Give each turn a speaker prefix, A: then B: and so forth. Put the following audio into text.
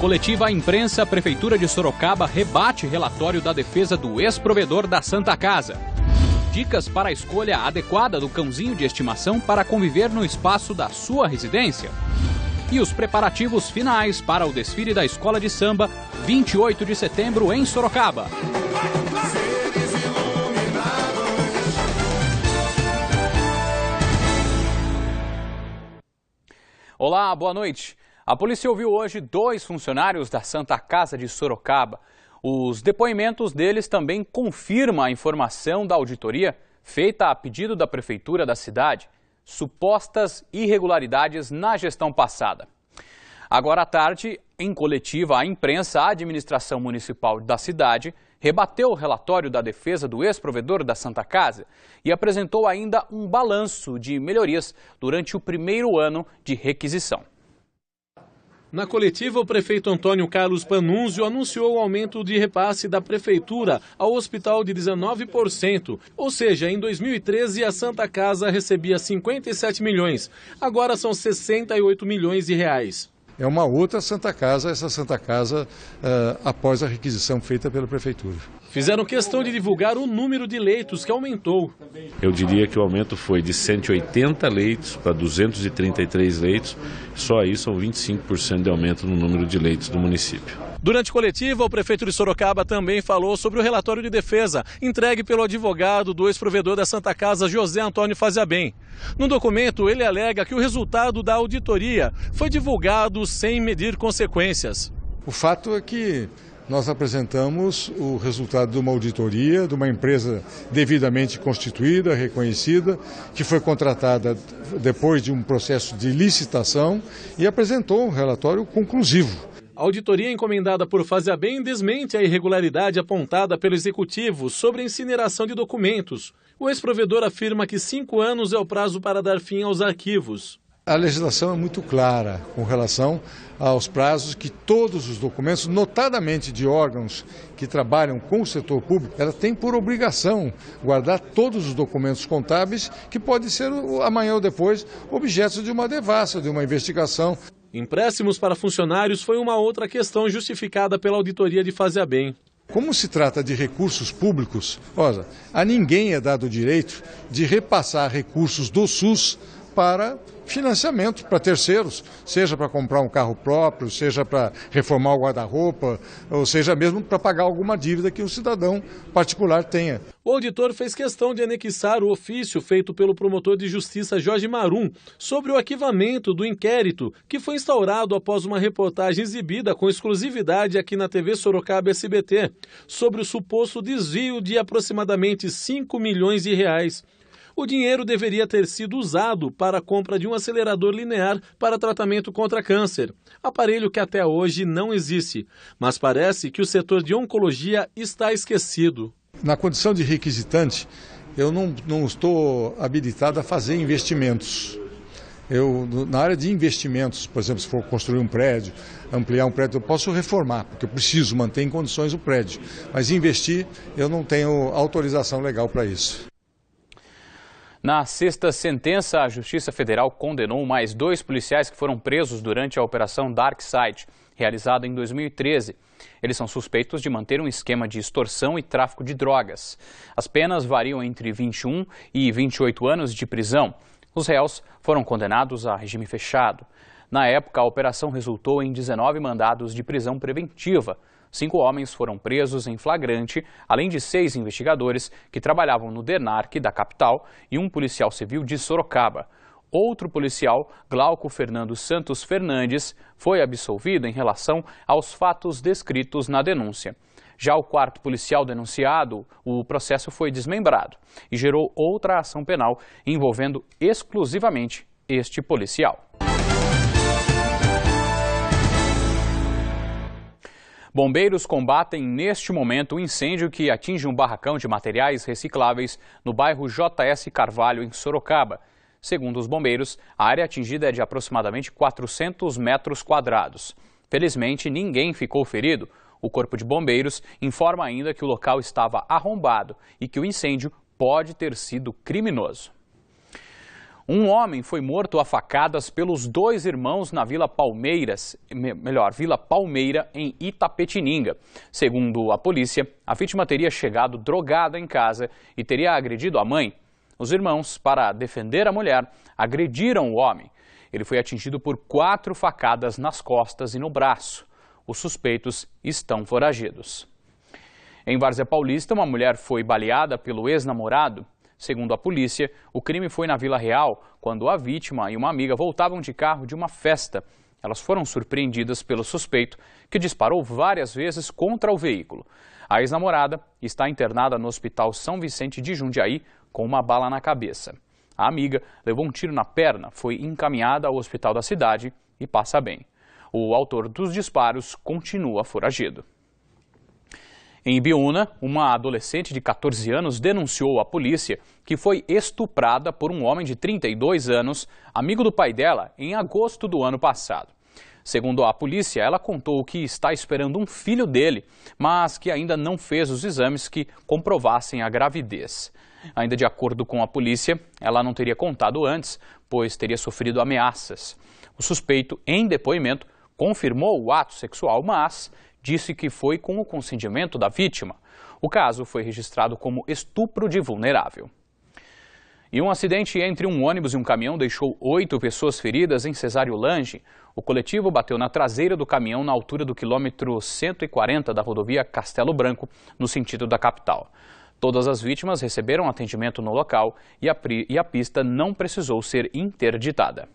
A: coletiva à imprensa, a Prefeitura de Sorocaba rebate relatório da defesa do ex-provedor da Santa Casa. Dicas para a escolha adequada do cãozinho de estimação para conviver no espaço da sua residência. E os preparativos finais para o desfile da Escola de Samba, 28 de setembro, em Sorocaba. Olá, boa noite. A polícia ouviu hoje 2 funcionários da Santa Casa de Sorocaba. Os depoimentos deles também confirmam a informação da auditoria feita a pedido da Prefeitura da cidade, supostas irregularidades na gestão passada. Agora à tarde, em coletiva à imprensa, a administração municipal da cidade rebateu o relatório da defesa do ex-provedor da Santa Casa e apresentou ainda um balanço de melhorias durante o primeiro ano de requisição.
B: Na coletiva, o prefeito Antônio Carlos Panunzio anunciou o aumento de repasse da prefeitura ao hospital de 19%. Ou seja, em 2013 a Santa Casa recebia 57 milhões, agora são 68 milhões de reais.
C: É uma outra Santa Casa, essa Santa Casa após a requisição feita pela Prefeitura.
B: Fizeram questão de divulgar o número de leitos que aumentou.
D: Eu diria que o aumento foi de 180 leitos para 233 leitos, só aí são 25% de aumento no número de leitos do município.
B: Durante a coletiva, o prefeito de Sorocaba também falou sobre o relatório de defesa entregue pelo advogado do ex-provedor da Santa Casa, José Antônio Faziabem. No documento, ele alega que o resultado da auditoria foi divulgado sem medir consequências.
C: O fato é que nós apresentamos o resultado de uma auditoria de uma empresa devidamente constituída, reconhecida, que foi contratada depois de um processo de licitação e apresentou um relatório conclusivo.
B: A auditoria encomendada por Faziabem desmente a irregularidade apontada pelo executivo sobre a incineração de documentos. O ex-provedor afirma que 5 anos é o prazo para dar fim aos arquivos.
C: A legislação é muito clara com relação aos prazos que todos os documentos, notadamente de órgãos que trabalham com o setor público, ela tem por obrigação guardar todos os documentos contábeis que podem ser amanhã ou depois objeto de uma devassa, de uma investigação.
B: Empréstimos para funcionários foi uma outra questão justificada pela auditoria de Faziabem.
C: Como se trata de recursos públicos, a ninguém é dado o direito de repassar recursos do SUS para financiamento para terceiros, seja para comprar um carro próprio, seja para reformar o guarda-roupa, ou seja mesmo para pagar alguma dívida que um cidadão particular tenha.
B: O auditor fez questão de anexar o ofício feito pelo promotor de justiça Jorge Marum sobre o arquivamento do inquérito que foi instaurado após uma reportagem exibida com exclusividade aqui na TV Sorocaba SBT sobre o suposto desvio de aproximadamente 5 milhões de reais. O dinheiro deveria ter sido usado para a compra de um acelerador linear para tratamento contra câncer, aparelho que até hoje não existe, mas parece que o setor de oncologia está esquecido.
C: Na condição de requisitante, eu não estou habilitado a fazer investimentos. Na área de investimentos, por exemplo, se for construir um prédio, ampliar um prédio, eu posso reformar, porque eu preciso manter em condições o prédio. Mas investir, eu não tenho autorização legal para isso.
A: Na sexta sentença, a Justiça Federal condenou mais 2 policiais que foram presos durante a Operação Darkside, realizada em 2013. Eles são suspeitos de manter um esquema de extorsão e tráfico de drogas. As penas variam entre 21 e 28 anos de prisão. Os réus foram condenados a regime fechado. Na época, a operação resultou em 19 mandados de prisão preventiva. 5 homens foram presos em flagrante, além de 6 investigadores que trabalhavam no DENARC da capital e um policial civil de Sorocaba. Outro policial, Glauco Fernando Santos Fernandes, foi absolvido em relação aos fatos descritos na denúncia. Já o 4º policial denunciado, o processo foi desmembrado e gerou outra ação penal envolvendo exclusivamente este policial. Bombeiros combatem neste momento um incêndio que atinge um barracão de materiais recicláveis no bairro JS Carvalho, em Sorocaba. Segundo os bombeiros, a área atingida é de aproximadamente 400 metros quadrados. Felizmente, ninguém ficou ferido. O Corpo de Bombeiros informa ainda que o local estava arrombado e que o incêndio pode ter sido criminoso. Um homem foi morto a facadas pelos dois irmãos na Vila Palmeira, em Itapetininga. Segundo a polícia, a vítima teria chegado drogada em casa e teria agredido a mãe. Os irmãos, para defender a mulher, agrediram o homem. Ele foi atingido por 4 facadas nas costas e no braço. Os suspeitos estão foragidos. Em Várzea Paulista, uma mulher foi baleada pelo ex-namorado. Segundo a polícia, o crime foi na Vila Real, quando a vítima e uma amiga voltavam de carro de uma festa. Elas foram surpreendidas pelo suspeito, que disparou várias vezes contra o veículo. A ex-namorada está internada no Hospital São Vicente de Jundiaí com uma bala na cabeça. A amiga levou um tiro na perna, foi encaminhada ao hospital da cidade e passa bem. O autor dos disparos continua foragido. Em Ibiúna, uma adolescente de 14 anos denunciou à polícia que foi estuprada por um homem de 32 anos, amigo do pai dela, em agosto do ano passado. Segundo a polícia, ela contou que está esperando um filho dele, mas que ainda não fez os exames que comprovassem a gravidez. Ainda de acordo com a polícia, ela não teria contado antes, pois teria sofrido ameaças. O suspeito, em depoimento, confirmou o ato sexual, mas disse que foi com o consentimento da vítima. O caso foi registrado como estupro de vulnerável. E um acidente entre um ônibus e um caminhão deixou 8 pessoas feridas em Cesário Lange. O coletivo bateu na traseira do caminhão na altura do quilômetro 140 da rodovia Castelo Branco, no sentido da capital. Todas as vítimas receberam atendimento no local e a pista não precisou ser interditada.